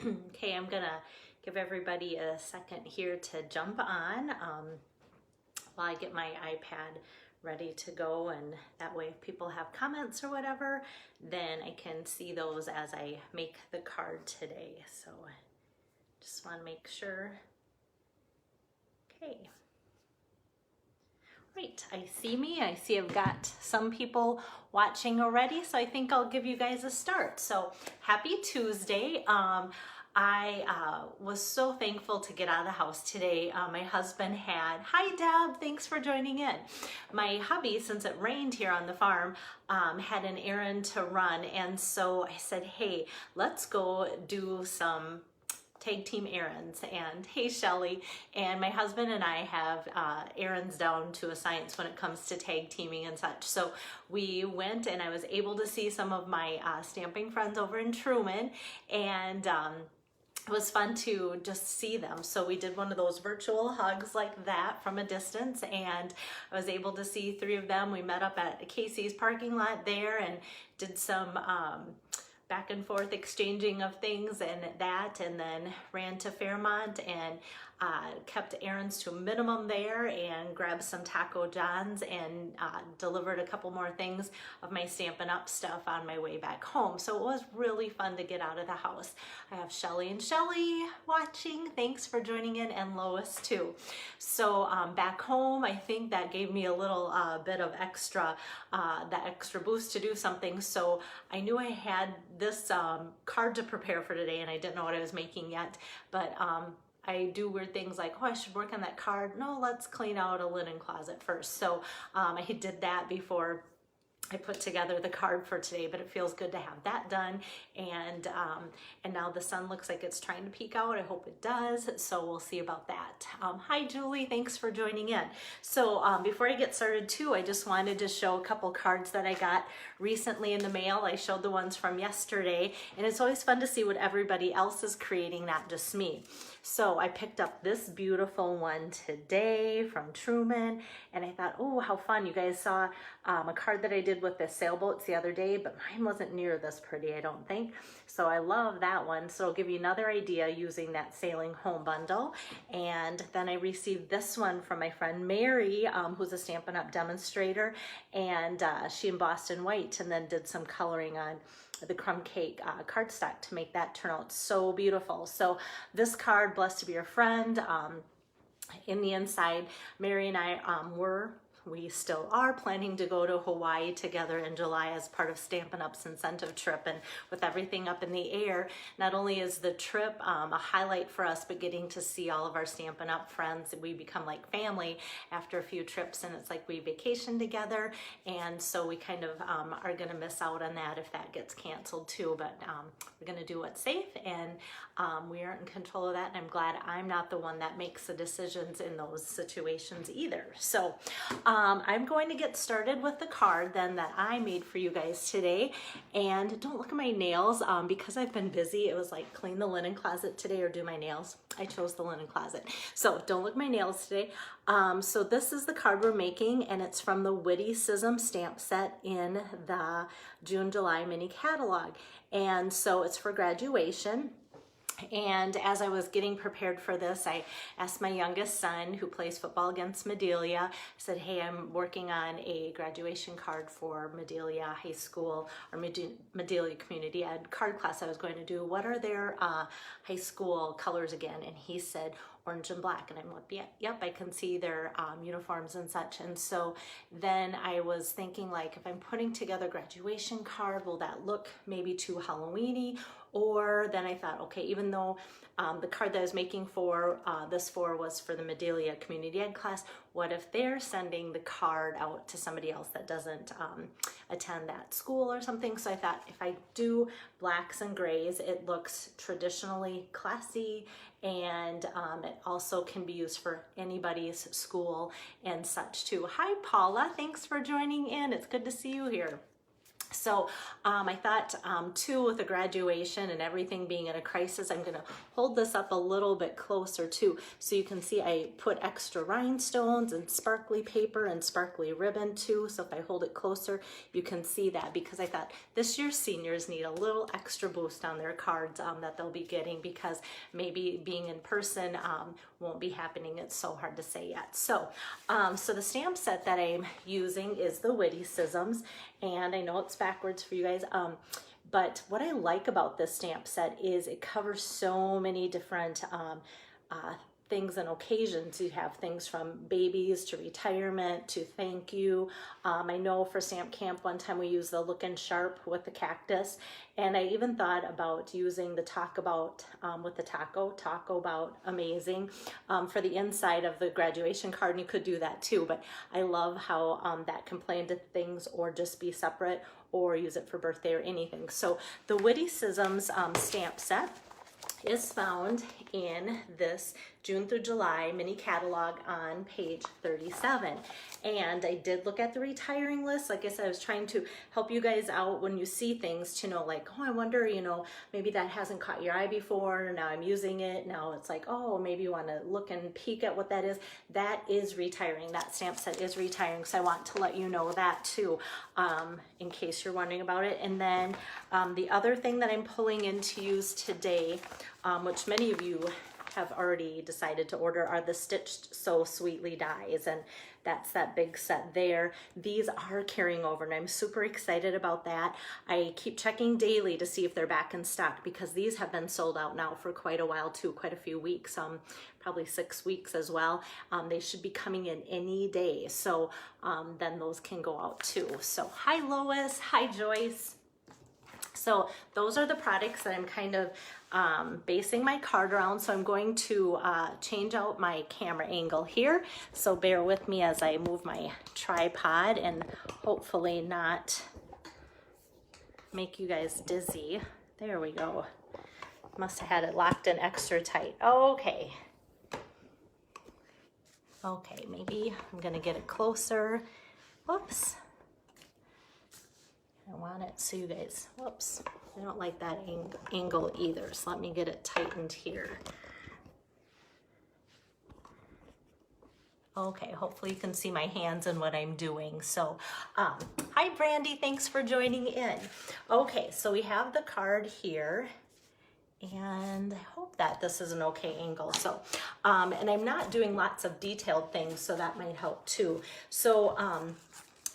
Okay, I'm gonna give everybody a second here to jump on while I get my iPad ready to go, and that way if people have comments or whatever, then I can see those as I make the card today. So just want to make sure. Okay. Great, I see me. I see I've got some people watching already, so I think I'll give you guys a start. So happy Tuesday. I was so thankful to get out of the house today. My husband hi Deb, thanks for joining in. My hubby, since it rained here on the farm, had an errand to run, and so I said, hey, let's go do some tag team errands. And hey Shelly, and my husband and I have errands down to a science when it comes to tag teaming and such. So we went, and I was able to see some of my stamping friends over in Truman, and it was fun to just see them. So we did one of those virtual hugs like that from a distance, and I was able to see 3 of them. We met up at Casey's parking lot there and did some back and forth exchanging of things and that, and then ran to Fairmont and kept errands to a minimum there and grabbed some Taco John's and delivered a couple more things of my Stampin' Up stuff on my way back home. So it was really fun to get out of the house. I have Shelly and Shelly watching. Thanks for joining in, and Lois too. So back home, I think that gave me a little bit of extra, that extra boost to do something. So I knew I had this card to prepare for today, and I didn't know what I was making yet, but I do weird things like, oh, I should work on that card. No, let's clean out a linen closet first. So I did that before I put together the card for today, but it feels good to have that done. And now the sun looks like it's trying to peek out. I hope it does. So we'll see about that. Hi, Julie. Thanks for joining in. So before I get started too, I just wanted to show a couple cards that I got recently in the mail. I showed the ones from yesterday, and it's always fun to see what everybody else is creating, not just me. So I picked up this beautiful one today from Truman, and I thought, oh, how fun. You guys saw a card that I did with the sailboats the other day, but mine wasn't near this pretty, I don't think. So I love that one. So I'll give you another idea using that Sailing Home bundle. And then I received this one from my friend Mary, who's a Stampin' Up! Demonstrator, and she embossed in white and then did some coloring on the crumb cake cardstock to make that turn out so beautiful. So this card, Blessed to Be Your Friend, in the inside, Mary and I we still are planning to go to Hawaii together in July as part of Stampin' Up's incentive trip. And with everything up in the air, not only is the trip a highlight for us, but getting to see all of our Stampin' Up friends, we become like family after a few trips, and it's like we vacation together. And so we kind of are gonna miss out on that if that gets canceled too, but we're gonna do what's safe, and we aren't in control of that, and I'm glad I'm not the one that makes the decisions in those situations either. So I'm going to get started with the card then that I made for you guys today. And don't look at my nails because I've been busy. It was like clean the linen closet today or do my nails. I chose the linen closet. So don't look at my nails today. So this is the card we're making, and it's from the Witty-Cisms stamp set in the June-July mini catalog. And so it's for graduation. And as I was getting prepared for this, I asked my youngest son, who plays football against Medelia, I said, hey, I'm working on a graduation card for Medelia High School, or Medelia Community Ed card class I was going to do. What are their high school colors again? And he said, orange and black. And I'm like, yep, I can see their uniforms and such. And so then I was thinking, like, if I'm putting together a graduation card, will that look maybe too Halloween-y? Or then I thought, okay, even though the card that I was making for this was for the Medelia Community Ed class, what if they're sending the card out to somebody else that doesn't attend that school or something? So I thought if I do blacks and grays, it looks traditionally classy, and it also can be used for anybody's school and such too. Hi Paula, thanks for joining in. It's good to see you here. So I thought too, with the graduation and everything being in a crisis, I'm gonna hold this up a little bit closer too. So you can see I put extra rhinestones and sparkly paper and sparkly ribbon too. So if I hold it closer, you can see that, because I thought this year's seniors need a little extra boost on their cards that they'll be getting, because maybe being in person won't be happening. It's so hard to say yet. So, so the stamp set that I'm using is the Witty-Cisms, and I know it's backwards for you guys, but what I like about this stamp set is it covers so many different things and occasions. You have things from babies to retirement to thank you. I know for stamp camp one time we used the Lookin' Sharp with the cactus, and I even thought about using the talk about with the talk about amazing for the inside of the graduation card, and you could do that too. But I love how that can play into things or just be separate, or use it for birthday or anything. So the Witty-Cisms stamp set is found in this June through July mini catalog on page 37. And I did look at the retiring list. Like I said, I was trying to help you guys out when you see things to know, like, oh, I wonder, you know, maybe that hasn't caught your eye before. Now I'm using it. Now it's like, oh, maybe you want to look and peek at what that is. That is retiring. That stamp set is retiring. So I want to let you know that too, in case you're wondering about it. And then the other thing that I'm pulling in to use today, which many of you have already decided to order, are the Stitched So Sweetly dies, and that's that big set there. These are carrying over, and I'm super excited about that. I keep checking daily to see if they're back in stock, because these have been sold out now for quite a while too, quite a few weeks, probably 6 weeks as well. They should be coming in any day, so then those can go out too. So hi Lois, hi Joyce. So those are the products that I'm kind of basing my card around. So I'm going to change out my camera angle here. So bear with me as I move my tripod and hopefully not make you guys dizzy. There we go. Must have had it locked in extra tight. Okay. Okay, maybe I'm gonna get it closer. Whoops. I want it so you guys, whoops, I don't like that angle either. So let me get it tightened here. Okay, hopefully you can see my hands and what I'm doing. So, hi Brandy, thanks for joining in. Okay, so we have the card here, and I hope that this is an okay angle. So, and I'm not doing lots of detailed things, so that might help too. So,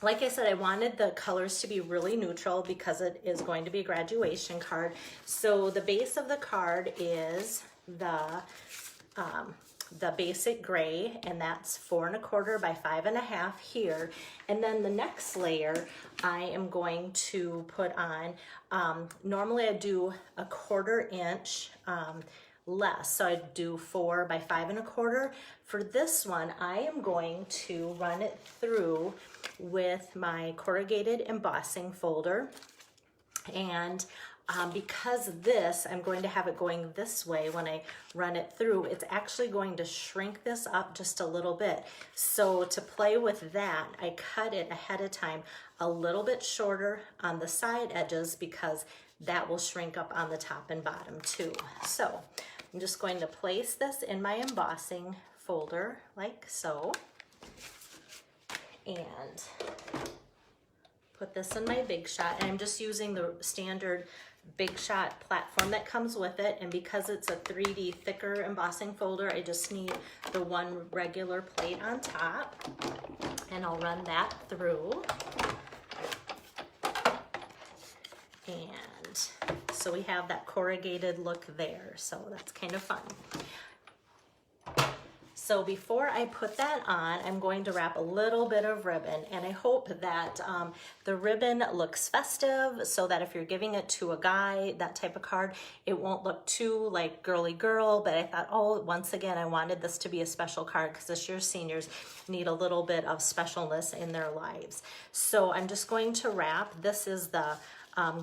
like I said, I wanted the colors to be really neutral because it is going to be a graduation card. So the base of the card is the basic gray, and that's 4 1/4 by 5 1/2 here. And then the next layer I am going to put on, normally I do a 1/4 inch less, so I do 4 by 5 1/4. For this one, I am going to run it through with my corrugated embossing folder, and because this, I'm going to have it going this way when I run it through, it's actually going to shrink this up just a little bit. So to play with that, I cut it ahead of time a little bit shorter on the side edges, because that will shrink up on the top and bottom too. So I'm just going to place this in my embossing folder like so, and put this in my Big Shot. And I'm just using the standard Big Shot platform that comes with it, and because it's a 3D thicker embossing folder, I just need the one regular plate on top, and I'll run that through. And so we have that corrugated look there, so that's kind of fun. So before I put that on, I'm going to wrap a little bit of ribbon, and I hope that the ribbon looks festive, so that if you're giving it to a guy, that type of card, it won't look too like girly girl. But I thought, oh, once again, I wanted this to be a special card, because this year's seniors need a little bit of specialness in their lives. So I'm just going to wrap. This is the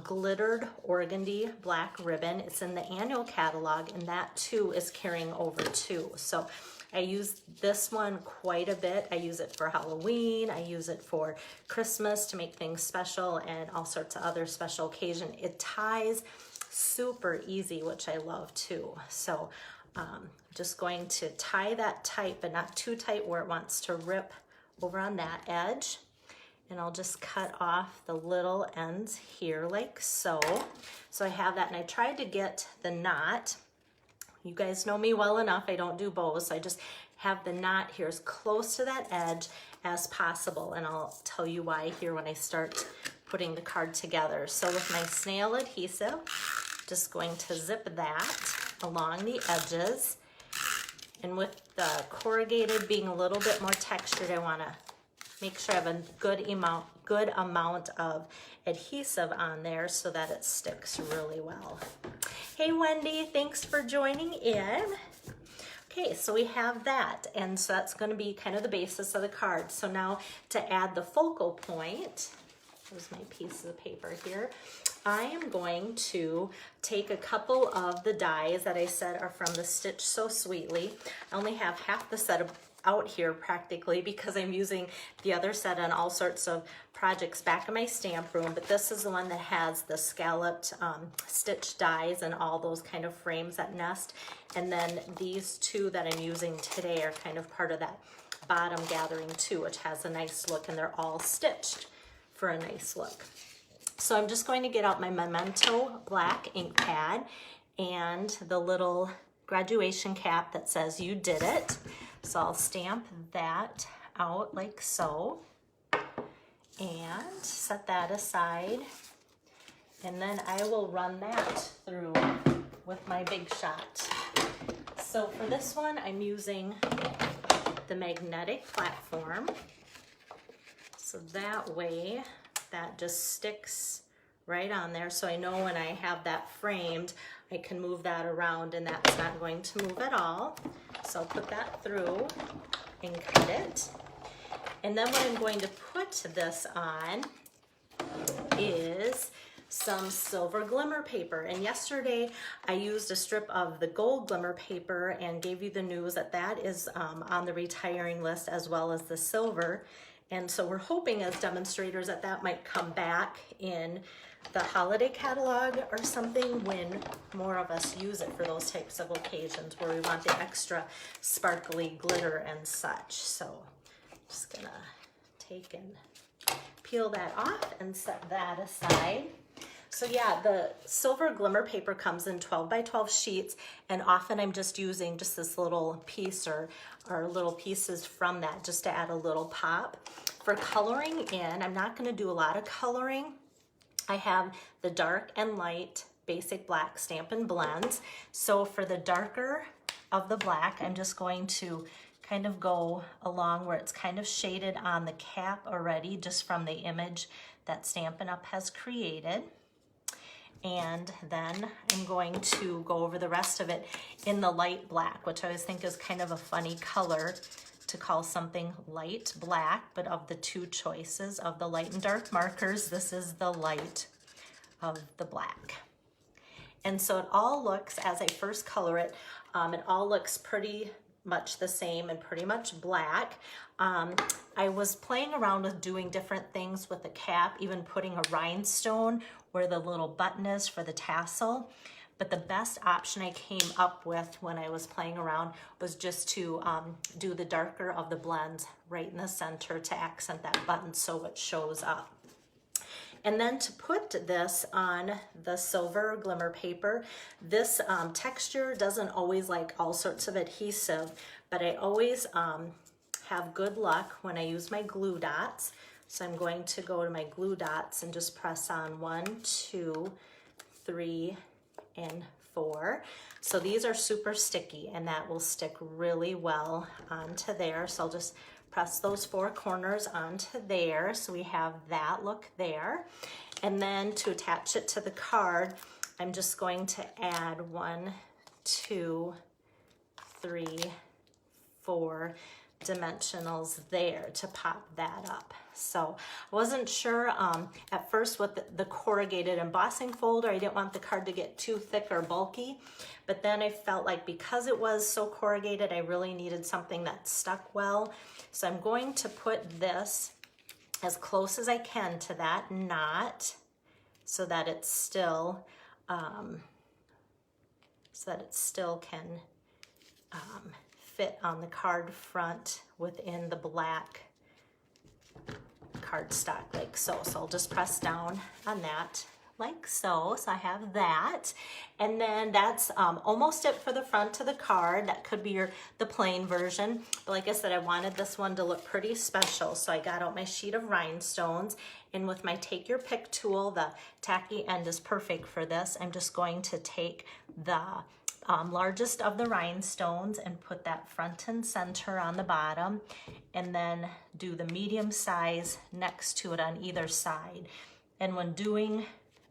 glittered organdy black ribbon. It's in the annual catalog, and that too is carrying over too. So I use this one quite a bit. I use it for Halloween. I use it for Christmas to make things special and all sorts of other special occasions. It ties super easy, which I love too. So just going to tie that tight, but not too tight where it wants to rip over on that edge. And I'll just cut off the little ends here like so. So I have that, and I tried to get the knot. You guys know me well enough, I don't do bows, so I just have the knot here as close to that edge as possible, and I'll tell you why here when I start putting the card together. So with my snail adhesive, just going to zip that along the edges, and with the corrugated being a little bit more textured, I want to make sure I have a good amount of adhesive on there so that it sticks really well. Hey Wendy, thanks for joining in. Okay, so we have that, and so that's going to be kind of the basis of the card. So now to add the focal point, here's my piece of paper here. I am going to take a couple of the dies that I said are from the Stitch So Sweetly. I only have half the set out here practically because I'm using the other set on all sorts of projects back in my stamp room, but this is the one that has the scalloped stitch dies and all those kind of frames that nest. And then these two that I'm using today are kind of part of that bottom gathering too, which has a nice look, and they're all stitched for a nice look. So I'm just going to get out my Memento black ink pad and the little graduation cap that says "You did it." So I'll stamp that out like so and set that aside. And then I will run that through with my Big Shot. So for this one, I'm using the magnetic platform. So that way, that just sticks right on there. So I know when I have that framed, I can move that around and that's not going to move at all. So I'll put that through and cut it. And then what I'm going to put this on is some silver glimmer paper. And yesterday I used a strip of the gold glimmer paper and gave you the news that that is on the retiring list as well as the silver. And so we're hoping as demonstrators that that might come back in the holiday catalog or something when more of us use it for those types of occasions where we want the extra sparkly glitter and such. So I'm just gonna take and peel that off and set that aside. So yeah, the silver glimmer paper comes in 12 by 12 sheets, and often I'm just using just this little piece or little pieces from that just to add a little pop. For coloring in, I'm not gonna do a lot of coloring. I have the dark and light basic black Stampin' Blends. So for the darker of the black, I'm just going to kind of go along where it's kind of shaded on the cap already just from the image that Stampin' Up! Has created. And then I'm going to go over the rest of it in the light black, which I always think is kind of a funny color to call something light black, but of the two choices of the light and dark markers, this is the light of the black. And so it all looks, as I first color it, it all looks pretty much the same and pretty much black. I was playing around with doing different things with the cap, even putting a rhinestone where the little button is for the tassel. But the best option I came up with when I was playing around was just to do the darker of the blends right in the center to accent that button so it shows up. And then to put this on the silver glimmer paper, this texture doesn't always like all sorts of adhesive, but I always have good luck when I use my glue dots. So I'm going to go to my glue dots and just press on 1, 2, 3, and 4. So these are super sticky and that will stick really well onto there. So I'll just press those 4 corners onto there. So we have that look there. And then to attach it to the card, I'm just going to add 1, 2, 3, 4 dimensionals there to pop that up. So I wasn't sure at first with the corrugated embossing folder. I didn't want the card to get too thick or bulky, but then I felt like because it was so corrugated, I really needed something that stuck well. So I'm going to put this as close as I can to that knot so that it still can fit on the card front within the black cardstock like so. So I'll just press down on that like so. So I have that, and then that's almost it for the front of the card. That could be the plain version, but like I said, I wanted this one to look pretty special, so I got out my sheet of rhinestones, and with my take your pick tool, the tacky end is perfect for this. I'm just going to take the largest of the rhinestones and put that front and center on the bottom, and then do the medium size next to it on either side. And when doing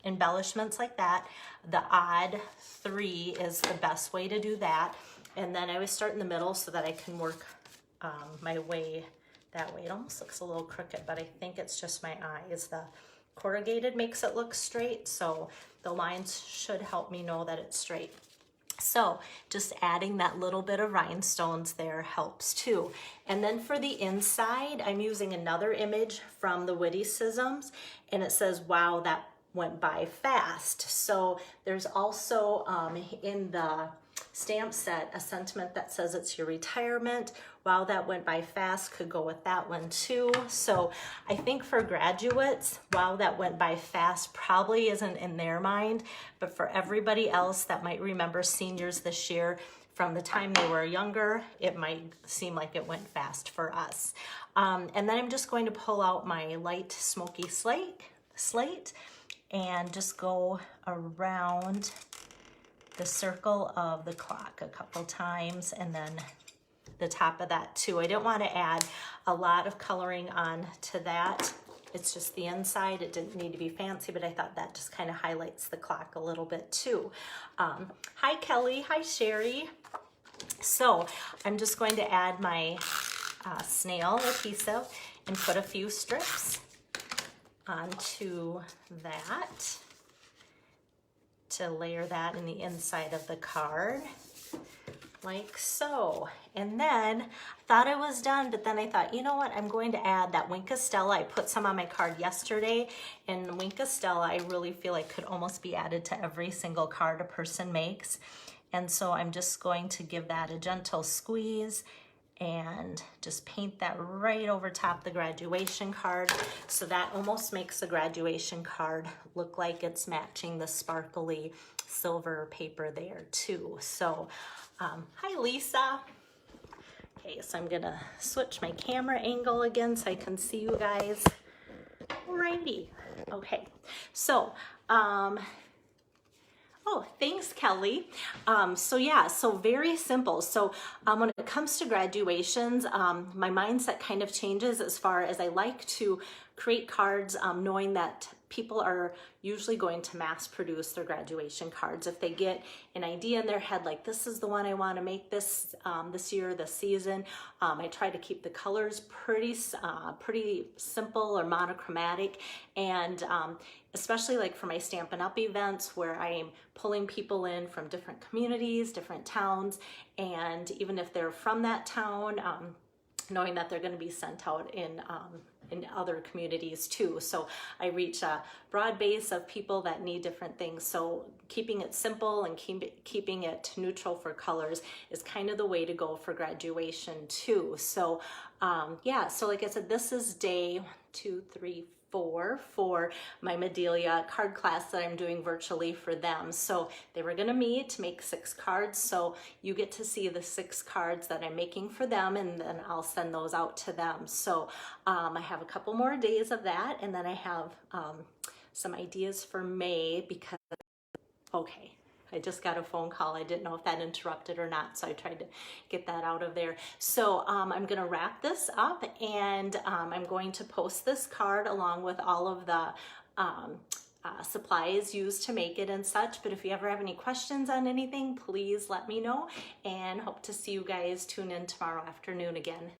embellishments like that, the odd 3 is the best way to do that. And then I always start in the middle so that I can work my way that way. It almost looks a little crooked, but I think it's just my eyes. The corrugated makes it look straight, so the lines should help me know that it's straight. So just adding that little bit of rhinestones there helps too. And then for the inside, I'm using another image from the Witty-Cisms, and it says, wow, that went by fast. So there's also in the stamp set a sentiment that says it's your retirement. Wow, that went by fast could go with that one too. So I think for graduates, wow, that went by fast probably isn't in their mind, but for everybody else that might remember seniors this year, from the time they were younger, it might seem like it went fast for us. And then I'm just going to pull out my light smoky slate and just go around the circle of the clock a couple times, and then the top of that too. I didn't want to add a lot of coloring on to that. It's just the inside. It didn't need to be fancy, but I thought that just kind of highlights the clock a little bit too. Hi Kelly, hi Sherry. So I'm just going to add my snail adhesive and put a few strips onto that to layer that in the inside of the card like so. And then I thought I was done, but then I thought, you know what, I'm going to add that Wink Stella. I put some on my card yesterday, and Wink Stella I really feel like could almost be added to every single card a person makes. And so I'm just going to give that a gentle squeeze and just paint that right over top the graduation card. So that almost makes the graduation card look like it's matching the sparkly silver paper there too. So, hi Lisa. Okay, so I'm gonna switch my camera angle again so I can see you guys. Alrighty, okay. So, oh, thanks, Kelly. So yeah, so very simple. So when it comes to graduations, my mindset kind of changes as far as I like to create cards knowing that people are usually going to mass produce their graduation cards. If they get an idea in their head, like this is the one I want to make this year, this season, I try to keep the colors pretty simple or monochromatic, and especially like for my Stampin' Up! Events where I'm pulling people in from different communities, different towns, and even if they're from that town, knowing that they're going to be sent out in other communities too. So I reach a broad base of people that need different things. So keeping it simple and keeping it neutral for colors is kind of the way to go for graduation too. So yeah, so like I said, this is day 2, 3, 4 for my Medelia card class that I'm doing virtually for them. So they were gonna meet, make 6 cards. So you get to see the 6 cards that I'm making for them, and then I'll send those out to them. So I have a couple more days of that, and then I have some ideas for May because, okay, I just got a phone call. I didn't know if that interrupted or not, so I tried to get that out of there. So I'm gonna wrap this up, and I'm going to post this card along with all of the supplies used to make it and such. But if you ever have any questions on anything, please let me know, and hope to see you guys tune in tomorrow afternoon again.